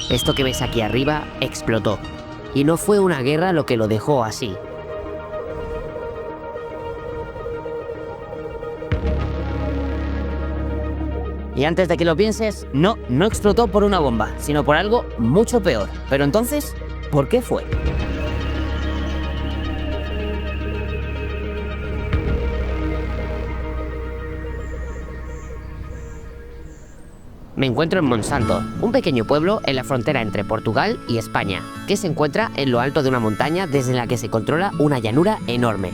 Esto que ves aquí arriba explotó. Y no fue una guerra lo que lo dejó así. Y antes de que lo pienses, no explotó por una bomba, sino por algo mucho peor. Pero entonces, ¿por qué fue? Me encuentro en Monsanto, un pequeño pueblo en la frontera entre Portugal y España, que se encuentra en lo alto de una montaña desde la que se controla una llanura enorme.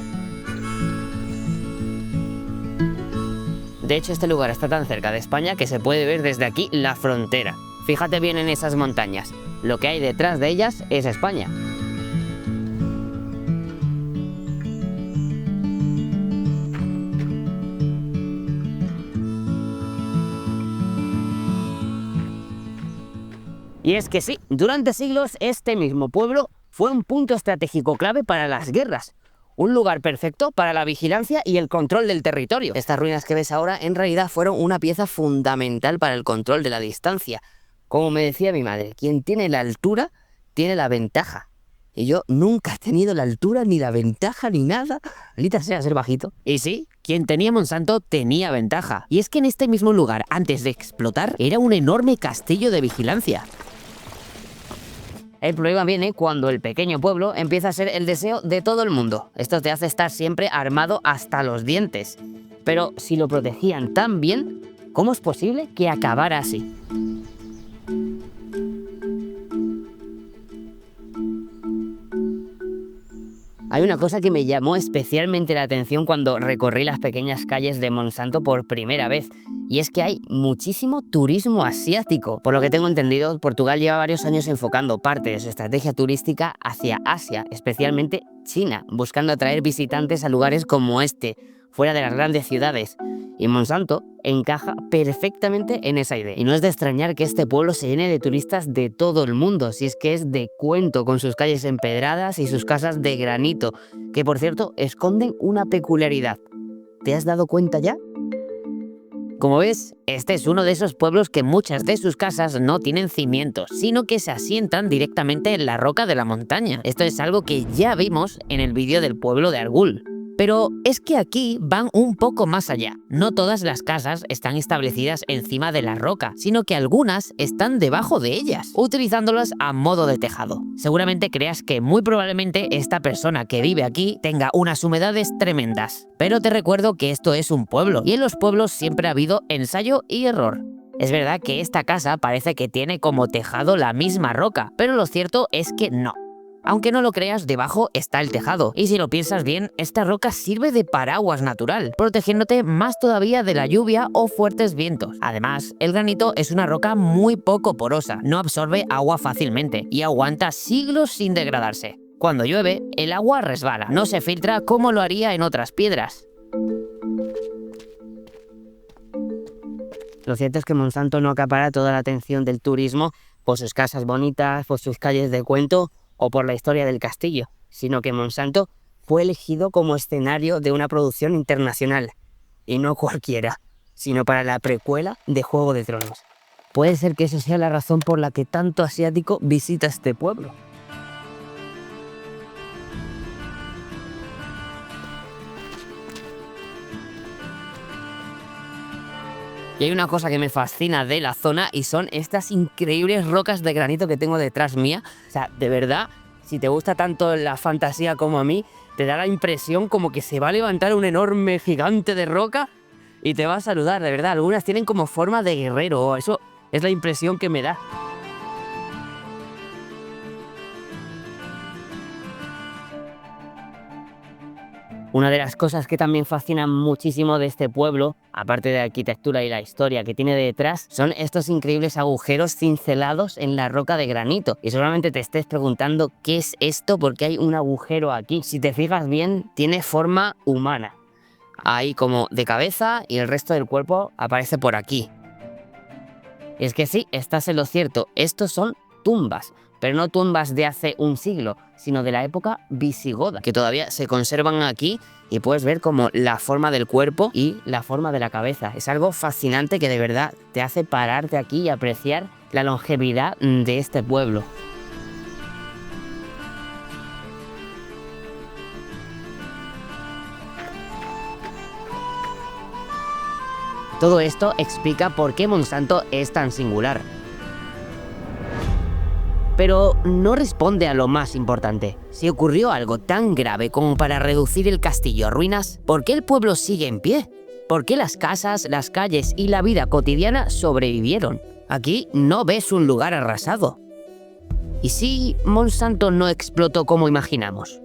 De hecho, este lugar está tan cerca de España que se puede ver desde aquí la frontera. Fíjate bien en esas montañas, lo que hay detrás de ellas es España. Y es que sí, durante siglos este mismo pueblo fue un punto estratégico clave para las guerras. Un lugar perfecto para la vigilancia y el control del territorio. Estas ruinas que ves ahora en realidad fueron una pieza fundamental para el control de la distancia. Como me decía mi madre, quien tiene la altura tiene la ventaja. Y yo nunca he tenido la altura, ni la ventaja, ni nada. Maldita sea ser bajito. Y sí, quien tenía Monsanto tenía ventaja. Y es que en este mismo lugar, antes de explotar, era un enorme castillo de vigilancia. El problema viene cuando el pequeño pueblo empieza a ser el deseo de todo el mundo. Esto te hace estar siempre armado hasta los dientes. Pero si lo protegían tan bien, ¿cómo es posible que acabara así? Hay una cosa que me llamó especialmente la atención cuando recorrí las pequeñas calles de Monsanto por primera vez, y es que hay muchísimo turismo asiático. Por lo que tengo entendido, Portugal lleva varios años enfocando parte de su estrategia turística hacia Asia, especialmente China, buscando atraer visitantes a lugares como este, fuera de las grandes ciudades. Y Monsanto encaja perfectamente en esa idea. Y no es de extrañar que este pueblo se llene de turistas de todo el mundo, si es que es de cuento, con sus calles empedradas y sus casas de granito, que por cierto esconden una peculiaridad. ¿Te has dado cuenta ya? Como ves, este es uno de esos pueblos que muchas de sus casas no tienen cimientos, sino que se asientan directamente en la roca de la montaña. Esto es algo que ya vimos en el vídeo del pueblo de Argul. Pero es que aquí van un poco más allá. No todas las casas están establecidas encima de la roca, sino que algunas están debajo de ellas, utilizándolas a modo de tejado. Seguramente creas que muy probablemente esta persona que vive aquí tenga unas humedades tremendas. Pero te recuerdo que esto es un pueblo, y en los pueblos siempre ha habido ensayo y error. Es verdad que esta casa parece que tiene como tejado la misma roca, pero lo cierto es que no. Aunque no lo creas, debajo está el tejado, y si lo piensas bien, esta roca sirve de paraguas natural, protegiéndote más todavía de la lluvia o fuertes vientos. Además, el granito es una roca muy poco porosa, no absorbe agua fácilmente y aguanta siglos sin degradarse. Cuando llueve, el agua resbala, no se filtra como lo haría en otras piedras. Lo cierto es que Monsanto no acapara toda la atención del turismo por sus casas bonitas, por sus calles de cuento o por la historia del castillo, sino que Monsanto fue elegido como escenario de una producción internacional, y no cualquiera, sino para la precuela de Juego de Tronos. Puede ser que esa sea la razón por la que tanto asiático visita este pueblo. Y hay una cosa que me fascina de la zona y son estas increíbles rocas de granito que tengo detrás mía. O sea, de verdad, si te gusta tanto la fantasía como a mí, te da la impresión como que se va a levantar un enorme gigante de roca y te va a saludar, de verdad. Algunas tienen como forma de guerrero, eso es la impresión que me da. Una de las cosas que también fascinan muchísimo de este pueblo, aparte de la arquitectura y la historia que tiene detrás, son estos increíbles agujeros cincelados en la roca de granito. Y seguramente te estés preguntando qué es esto, porque hay un agujero aquí. Si te fijas bien, tiene forma humana. Ahí como de cabeza y el resto del cuerpo aparece por aquí. Y es que sí, estás en lo cierto, estos son tumbas. Pero no tumbas de hace un siglo, sino de la época visigoda, que todavía se conservan aquí y puedes ver como la forma del cuerpo y la forma de la cabeza. Es algo fascinante que de verdad te hace pararte aquí y apreciar la longevidad de este pueblo. Todo esto explica por qué Monsanto es tan singular. Pero no responde a lo más importante. Si ocurrió algo tan grave como para reducir el castillo a ruinas, ¿por qué el pueblo sigue en pie? ¿Por qué las casas, las calles y la vida cotidiana sobrevivieron? Aquí no ves un lugar arrasado. ¿Y si Monsanto no explotó como imaginamos?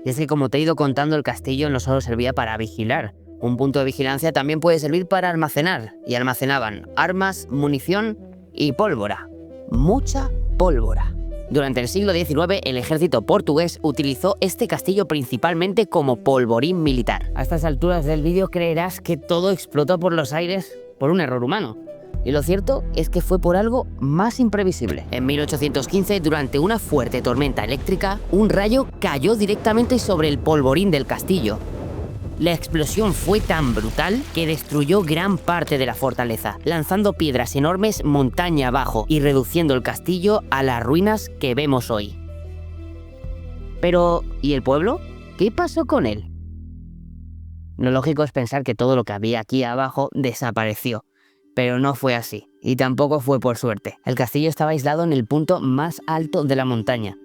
Y es que, como te he ido contando, el castillo no solo servía para vigilar. Un punto de vigilancia también puede servir para almacenar, y almacenaban armas, munición y pólvora. Mucha pólvora. Durante el siglo XIX, el ejército portugués utilizó este castillo principalmente como polvorín militar. A estas alturas del vídeo creerás que todo explotó por los aires por un error humano. Y lo cierto es que fue por algo más imprevisible. En 1815, durante una fuerte tormenta eléctrica, un rayo cayó directamente sobre el polvorín del castillo. La explosión fue tan brutal que destruyó gran parte de la fortaleza, lanzando piedras enormes montaña abajo y reduciendo el castillo a las ruinas que vemos hoy. Pero, ¿y el pueblo? ¿Qué pasó con él? Lo lógico es pensar que todo lo que había aquí abajo desapareció, pero no fue así, y tampoco fue por suerte. El castillo estaba aislado en el punto más alto de la montaña.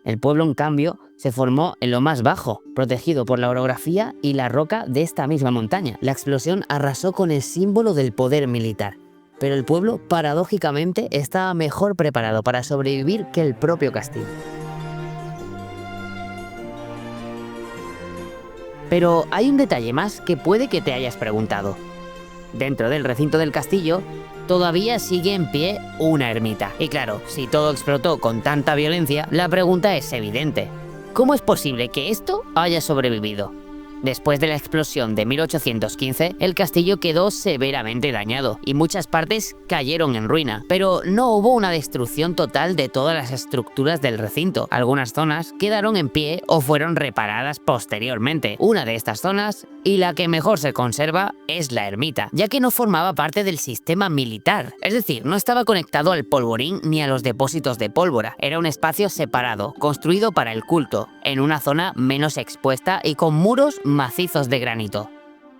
El pueblo, en cambio, se formó en lo más bajo, protegido por la orografía y la roca de esta misma montaña. La explosión arrasó con el símbolo del poder militar, pero el pueblo, paradójicamente, estaba mejor preparado para sobrevivir que el propio castillo. Pero hay un detalle más que puede que te hayas preguntado. Dentro del recinto del castillo, todavía sigue en pie una ermita. Y claro, si todo explotó con tanta violencia, la pregunta es evidente. ¿Cómo es posible que esto haya sobrevivido? Después de la explosión de 1815, el castillo quedó severamente dañado y muchas partes cayeron en ruina, pero no hubo una destrucción total de todas las estructuras del recinto. Algunas zonas quedaron en pie o fueron reparadas posteriormente. Una de estas zonas, y la que mejor se conserva, es la ermita, ya que no formaba parte del sistema militar, es decir, no estaba conectado al polvorín ni a los depósitos de pólvora. Era un espacio separado, construido para el culto, en una zona menos expuesta y con muros macizos de granito.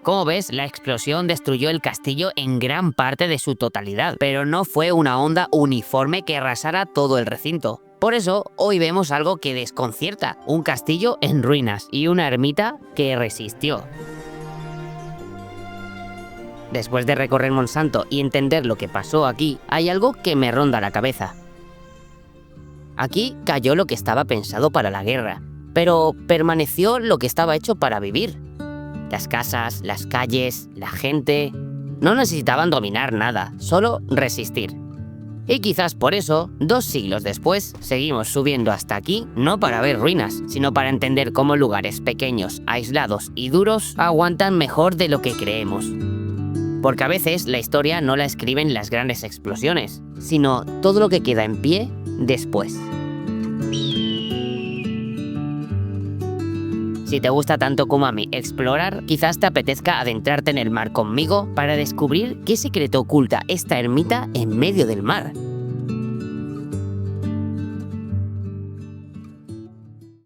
Como ves, la explosión destruyó el castillo en gran parte de su totalidad, pero no fue una onda uniforme que arrasara todo el recinto. Por eso, hoy vemos algo que desconcierta, un castillo en ruinas y una ermita que resistió. Después de recorrer Monsanto y entender lo que pasó aquí, hay algo que me ronda la cabeza. Aquí cayó lo que estaba pensado para la guerra, pero permaneció lo que estaba hecho para vivir. Las casas, las calles, la gente no necesitaban dominar nada, solo resistir. Y quizás por eso, 2 siglos después, seguimos subiendo hasta aquí, no para ver ruinas, sino para entender cómo lugares pequeños, aislados y duros aguantan mejor de lo que creemos. Porque a veces la historia no la escriben las grandes explosiones, sino todo lo que queda en pie después. Si te gusta tanto como a mí explorar, quizás te apetezca adentrarte en el mar conmigo para descubrir qué secreto oculta esta ermita en medio del mar.